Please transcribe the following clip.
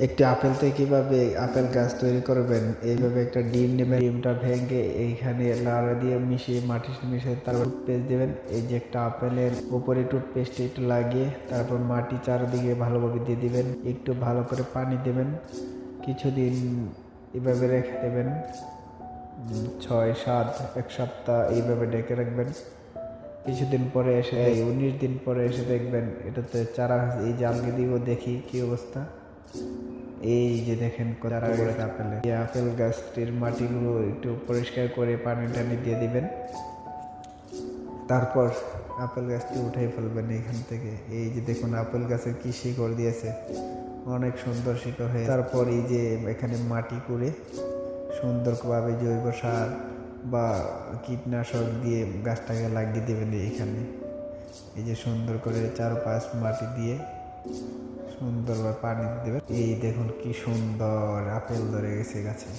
একটি আপেল থেকে কিভাবে আপেল গাছ তৈরি করবেন, এইভাবে একটা ডিম নেবেন, ডিমটা ভেঙে এইখানে লাড়া দিয়ে মিশিয়ে মাটির সাথে মিশিয়ে তারপর টুথপেস্ট দেবেন। এই যে একটা আপেলের উপরে টুথপেস্ট একটু লাগিয়ে তারপর মাটি চারদিকে ভালোভাবে দিয়ে দিবেন, একটু ভালো করে পানি দেবেন, কিছুদিন এভাবে রেখে দেবেন, 6-7 এক সপ্তাহ এইভাবে ডেকে রাখবেন। কিছুদিন পরে এসে 19 দিন পরে এসে দেখবেন এটাতে চারা। এই যে আলগে দিব দেখি কি অবস্থা। এই যে দেখেন চারা গেছে আপেলে। এই আপেল গাছটির মাটিগুলো একটু পরিষ্কার করে পানি টানি দিয়ে দিবেন, তারপর আপেল গাছটি উঠাই ফেলবেন এখান থেকে। এই যে দেখুন আপেল গাছের কি শিকড় দিয়েছে, অনেক সুন্দর শিকড় হয়ে। তারপর এই যে এখানে মাটি করে সুন্দরভাবে জৈব সার বা কীটনাশক দিয়ে গাছটাকে লাগিয়ে দেবেন এখানে। এই যে সুন্দর করে চারপাশ মাটি দিয়ে সুন্দরভাবে পানি দেবেন। এই দেখুন কি সুন্দর আপেল ধরে গেছে গাছে।